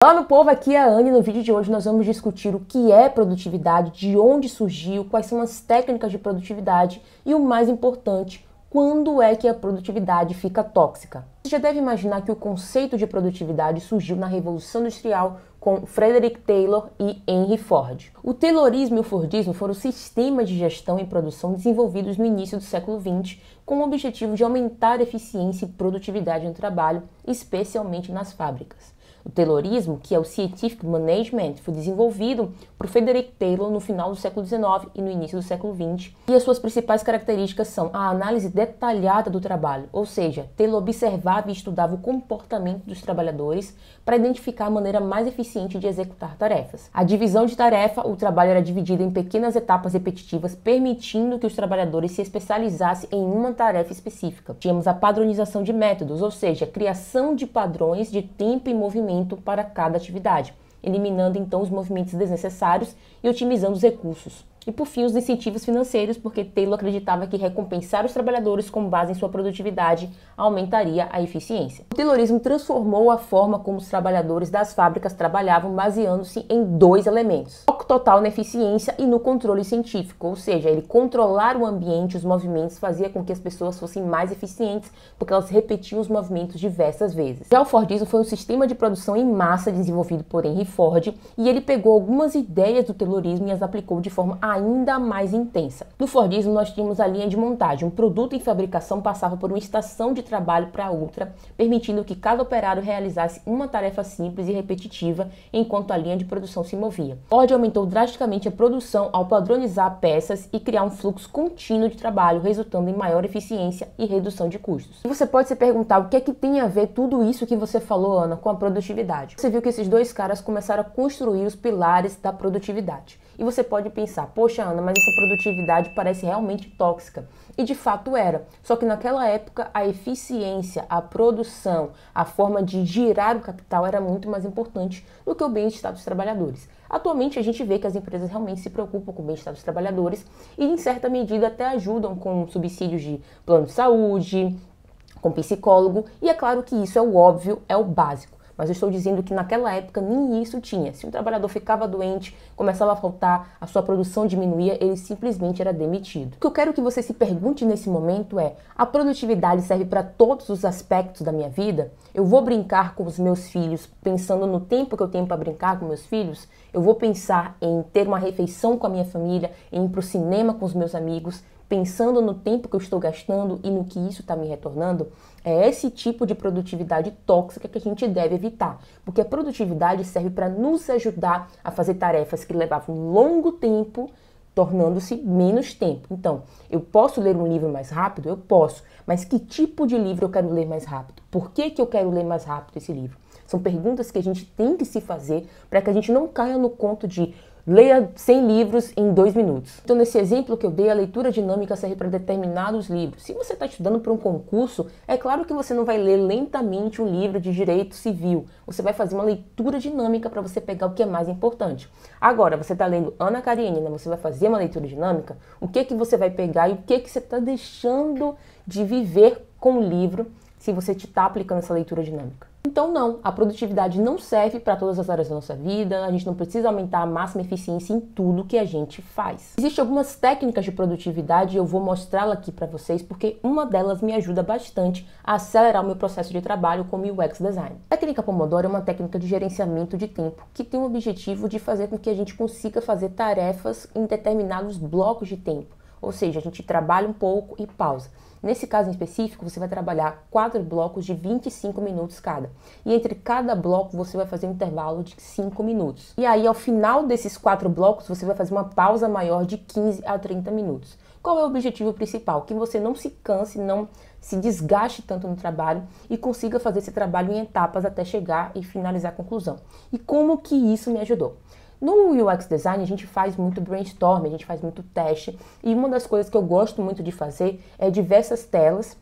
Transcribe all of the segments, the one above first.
Olá meu povo, aqui é a Anne. No vídeo de hoje nós vamos discutir o que é produtividade, de onde surgiu, quais são as técnicas de produtividade e o mais importante, quando é que a produtividade fica tóxica. Você já deve imaginar que o conceito de produtividade surgiu na Revolução Industrial com Frederick Taylor e Henry Ford. O Taylorismo e o Fordismo foram sistemas de gestão e produção desenvolvidos no início do século XX com o objetivo de aumentar a eficiência e produtividade no trabalho, especialmente nas fábricas. O Taylorismo, que é o Scientific Management, foi desenvolvido por Frederick Taylor no final do século XIX e no início do século XX. E as suas principais características são a análise detalhada do trabalho, ou seja, Taylor observava e estudava o comportamento dos trabalhadores para identificar a maneira mais eficiente de executar tarefas. A divisão de tarefa, o trabalho era dividido em pequenas etapas repetitivas, permitindo que os trabalhadores se especializassem em uma tarefa específica. Tínhamos a padronização de métodos, ou seja, a criação de padrões de tempo e movimento para cada atividade, eliminando então os movimentos desnecessários e otimizando os recursos. E por fim, os incentivos financeiros, porque Taylor acreditava que recompensar os trabalhadores com base em sua produtividade aumentaria a eficiência. O Taylorismo transformou a forma como os trabalhadores das fábricas trabalhavam, baseando-se em dois elementos: foco total na eficiência e no controle científico, ou seja, ele controlar o ambiente, os movimentos, fazia com que as pessoas fossem mais eficientes, porque elas repetiam os movimentos diversas vezes. Já o Fordismo foi um sistema de produção em massa desenvolvido por Henry Ford, e ele pegou algumas ideias do Taylorismo e as aplicou de forma ainda mais intensa. No Fordismo nós tínhamos a linha de montagem. Um produto em fabricação passava por uma estação de trabalho para outra, permitindo que cada operário realizasse uma tarefa simples e repetitiva enquanto a linha de produção se movia. Ford aumentou drasticamente a produção ao padronizar peças e criar um fluxo contínuo de trabalho, resultando em maior eficiência e redução de custos. E você pode se perguntar o que é que tem a ver tudo isso que você falou, Ana, com a produtividade. Você viu que esses dois caras começaram a construir os pilares da produtividade. E você pode pensar, poxa Ana, mas essa produtividade parece realmente tóxica. E de fato era. Só que naquela época a eficiência, a produção, a forma de girar o capital era muito mais importante do que o bem-estar dos trabalhadores. Atualmente a gente vê que as empresas realmente se preocupam com o bem-estar dos trabalhadores e em certa medida até ajudam com subsídios de plano de saúde, com psicólogo. E é claro que isso é o óbvio, é o básico. Mas eu estou dizendo que naquela época nem isso tinha. Se um trabalhador ficava doente, começava a faltar, a sua produção diminuía, ele simplesmente era demitido. O que eu quero que você se pergunte nesse momento é: a produtividade serve para todos os aspectos da minha vida? Eu vou brincar com os meus filhos pensando no tempo que eu tenho para brincar com meus filhos? Eu vou pensar em ter uma refeição com a minha família, em ir para o cinema com os meus amigos, pensando no tempo que eu estou gastando e no que isso está me retornando? É esse tipo de produtividade tóxica que a gente deve evitar, porque a produtividade serve para nos ajudar a fazer tarefas que levavam longo tempo, tornando-se menos tempo. Então, eu posso ler um livro mais rápido? Eu posso, mas que tipo de livro eu quero ler mais rápido? Por que eu quero ler mais rápido esse livro? São perguntas que a gente tem que se fazer para que a gente não caia no conto de leia 100 livros em 2 minutos. Então, nesse exemplo que eu dei, a leitura dinâmica serve para determinados livros. Se você está estudando para um concurso, é claro que você não vai ler lentamente um livro de direito civil. Você vai fazer uma leitura dinâmica para você pegar o que é mais importante. Agora, você está lendo Ana Karenina, você vai fazer uma leitura dinâmica, o que você vai pegar e o que você está deixando de viver com o livro se você está aplicando essa leitura dinâmica. Então não, a produtividade não serve para todas as áreas da nossa vida, a gente não precisa aumentar a máxima eficiência em tudo que a gente faz. Existem algumas técnicas de produtividade e eu vou mostrá-la aqui para vocês porque uma delas me ajuda bastante a acelerar o meu processo de trabalho como UX Design. A técnica Pomodoro é uma técnica de gerenciamento de tempo que tem o objetivo de fazer com que a gente consiga fazer tarefas em determinados blocos de tempo. Ou seja, a gente trabalha um pouco e pausa. Nesse caso em específico, você vai trabalhar 4 blocos de 25 minutos cada. E entre cada bloco, você vai fazer um intervalo de 5 minutos. E aí, ao final desses 4 blocos, você vai fazer uma pausa maior de 15 a 30 minutos. Qual é o objetivo principal? Que você não se canse, não se desgaste tanto no trabalho e consiga fazer esse trabalho em etapas até chegar e finalizar a conclusão. E como que isso me ajudou? No UX Design a gente faz muito brainstorm, a gente faz muito teste e uma das coisas que eu gosto muito de fazer é diversas telas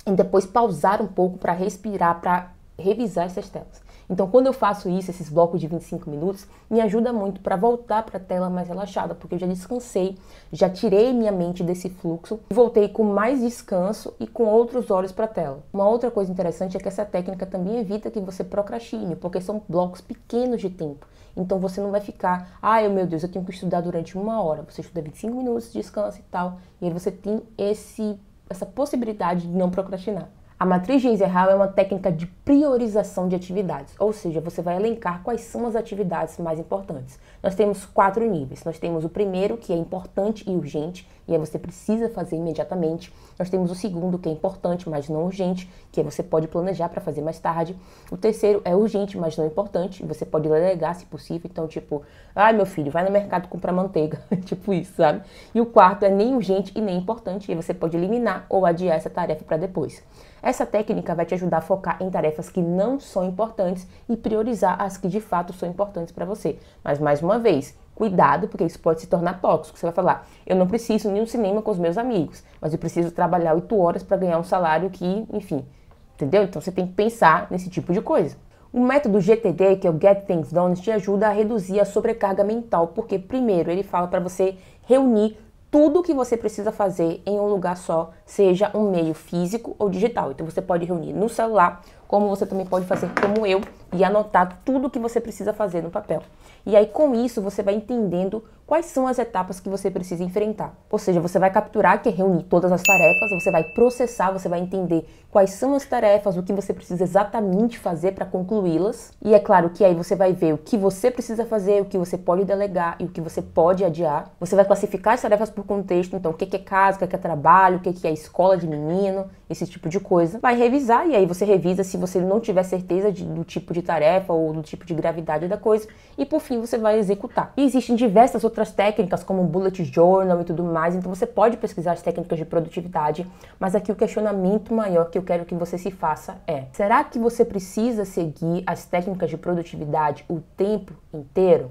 e depois pausar um pouco para respirar, para revisar essas telas. Então, quando eu faço isso, esses blocos de 25 minutos, me ajuda muito para voltar para a tela mais relaxada, porque eu já descansei, já tirei minha mente desse fluxo, voltei com mais descanso e com outros olhos para a tela. Uma outra coisa interessante é que essa técnica também evita que você procrastine, porque são blocos pequenos de tempo. Então, você não vai ficar, ai meu Deus, eu tenho que estudar durante 1 hora. Você estuda 25 minutos, descansa e tal, e aí você tem essa possibilidade de não procrastinar. A matriz de Eisenhower é uma técnica de priorização de atividades, ou seja, você vai elencar quais são as atividades mais importantes. Nós temos 4 níveis. Nós temos o primeiro, que é importante e urgente, e aí você precisa fazer imediatamente. Nós temos o segundo, que é importante, mas não urgente, que aí você pode planejar para fazer mais tarde. O terceiro é urgente, mas não importante, e você pode delegar se possível. Então, tipo, ai meu filho, vai no mercado comprar manteiga, tipo isso, sabe? E o quarto é nem urgente e nem importante, e aí você pode eliminar ou adiar essa tarefa para depois. Essa técnica vai te ajudar a focar em tarefas que não são importantes e priorizar as que de fato são importantes para você. Mas, mais uma vez, cuidado, porque isso pode se tornar tóxico. Você vai falar, eu não preciso ir no cinema com os meus amigos, mas eu preciso trabalhar 8 horas para ganhar um salário que, enfim, entendeu? Então você tem que pensar nesse tipo de coisa. O método GTD, que é o Get Things Done, te ajuda a reduzir a sobrecarga mental, porque primeiro ele fala para você reunir tudo o que você precisa fazer em um lugar só, seja um meio físico ou digital. Então você pode reunir no celular, como você também pode fazer como eu, e anotar tudo o que você precisa fazer no papel. E aí com isso você vai entendendo quais são as etapas que você precisa enfrentar. Ou seja, você vai capturar, que é reunir todas as tarefas, você vai processar, você vai entender quais são as tarefas, o que você precisa exatamente fazer para concluí-las. E é claro que aí você vai ver o que você precisa fazer, o que você pode delegar e o que você pode adiar. Você vai classificar as tarefas por contexto, então o que é casa, o que é trabalho, o que é escola de menino, esse tipo de coisa. Vai revisar e aí você revisa se você não tiver certeza do tipo de tarefa ou do tipo de gravidade da coisa. E por fim você vai executar. E existem diversas outras técnicas como bullet journal e tudo mais, então você pode pesquisar as técnicas de produtividade, mas aqui o questionamento maior que eu quero que você se faça é: será que você precisa seguir as técnicas de produtividade o tempo inteiro?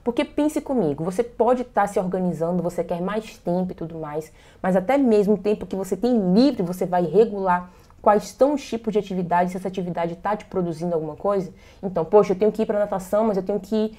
Porque pense comigo, você pode estar se organizando, você quer mais tempo e tudo mais, mas até mesmo o tempo que você tem livre, você vai regular quais são os tipos de atividade, se essa atividade está te produzindo alguma coisa. Então, poxa, eu tenho que ir para natação, mas eu tenho que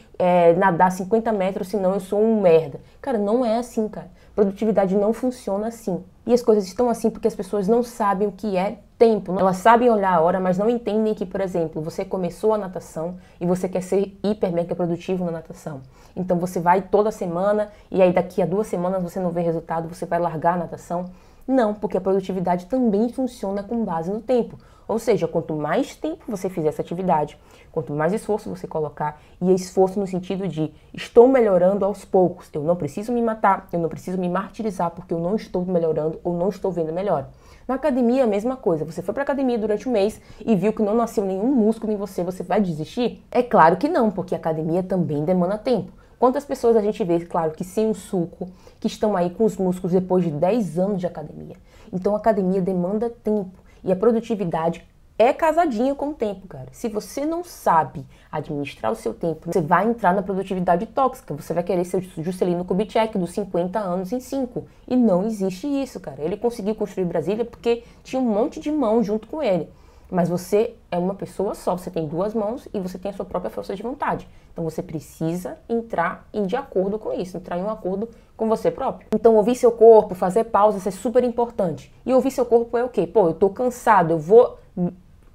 nadar 50 metros, senão eu sou um merda. Cara, não é assim, cara. Produtividade não funciona assim. E as coisas estão assim porque as pessoas não sabem o que é tempo. Elas sabem olhar a hora, mas não entendem que, por exemplo, você começou a natação e você quer ser hiper mega produtivo na natação. Então você vai toda semana e aí daqui a 2 semanas você não vê resultado, você vai largar a natação. Não, porque a produtividade também funciona com base no tempo. Ou seja, quanto mais tempo você fizer essa atividade, quanto mais esforço você colocar, e esforço no sentido de estou melhorando aos poucos, eu não preciso me matar, eu não preciso me martirizar porque eu não estou melhorando ou não estou vendo melhor. Na academia, a mesma coisa. Você foi para academia durante um mês e viu que não nasceu nenhum músculo em você, você vai desistir? É claro que não, porque a academia também demanda tempo. Quantas pessoas a gente vê, claro, que sem o suco, que estão aí com os músculos depois de 10 anos de academia. Então a academia demanda tempo e a produtividade é casadinha com o tempo, cara. Se você não sabe administrar o seu tempo, você vai entrar na produtividade tóxica. Você vai querer ser o Juscelino Kubitschek dos 50 anos em 5. E não existe isso, cara. Ele conseguiu construir Brasília porque tinha um monte de mão junto com ele. Mas você é uma pessoa só, você tem 2 mãos e você tem a sua própria força de vontade. Então você precisa entrar de acordo com isso, entrar em um acordo com você próprio. Então ouvir seu corpo, fazer pausas é super importante. E ouvir seu corpo é o quê? Pô, eu tô cansado, eu vou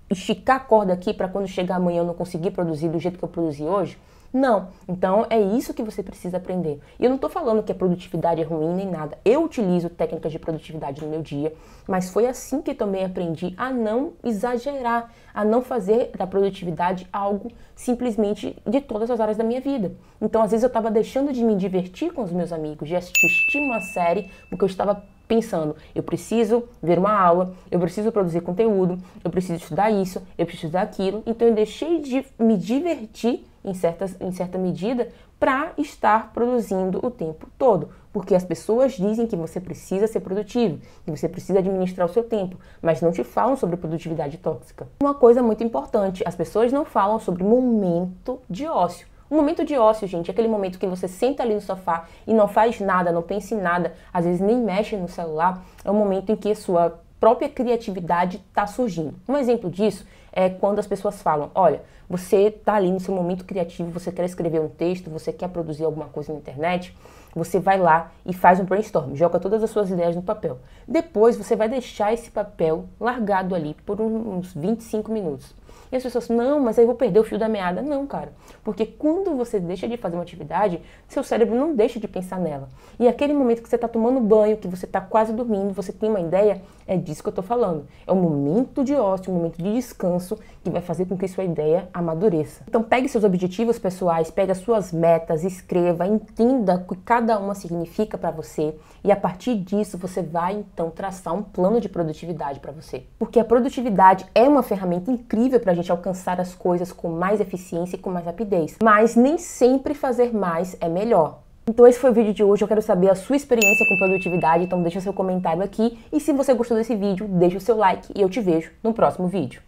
esticar a corda aqui para quando chegar amanhã eu não conseguir produzir do jeito que eu produzi hoje? Não. Então é isso que você precisa aprender. E eu não estou falando que a produtividade é ruim nem nada. Eu utilizo técnicas de produtividade no meu dia, mas foi assim que também aprendi a não exagerar, a não fazer da produtividade algo simplesmente de todas as áreas da minha vida. Então às vezes eu estava deixando de me divertir com os meus amigos, de assistir uma série, porque eu estava pensando, eu preciso ver uma aula, eu preciso produzir conteúdo, eu preciso estudar isso, eu preciso estudar aquilo. Então eu deixei de me divertir em certa medida para estar produzindo o tempo todo. Porque as pessoas dizem que você precisa ser produtivo, que você precisa administrar o seu tempo, mas não te falam sobre produtividade tóxica. Uma coisa muito importante, as pessoas não falam sobre momento de ócio. O momento de ócio, gente, é aquele momento que você senta ali no sofá e não faz nada, não pensa em nada, às vezes nem mexe no celular. É um momento em que a sua própria criatividade está surgindo. Um exemplo disso é quando as pessoas falam, olha, Você tá ali no seu momento criativo, você quer escrever um texto, você quer produzir alguma coisa na internet, você vai lá e faz um brainstorm, joga todas as suas ideias no papel. Depois você vai deixar esse papel largado ali por uns 25 minutos. E as pessoas, não, mas aí eu vou perder o fio da meada. Não, cara, porque quando você deixa de fazer uma atividade, seu cérebro não deixa de pensar nela. E aquele momento que você está tomando banho, que você está quase dormindo, você tem uma ideia, é disso que eu estou falando. É um momento de ócio, um momento de descanso que vai fazer com que sua ideia amadureça. Então pegue seus objetivos pessoais, pegue as suas metas, escreva, entenda o que cada uma significa para você e a partir disso você vai então traçar um plano de produtividade para você. Porque a produtividade é uma ferramenta incrível para a gente alcançar as coisas com mais eficiência e com mais rapidez. Mas nem sempre fazer mais é melhor. Então esse foi o vídeo de hoje, eu quero saber a sua experiência com produtividade, então deixa seu comentário aqui. E se você gostou desse vídeo, deixa o seu like e eu te vejo no próximo vídeo.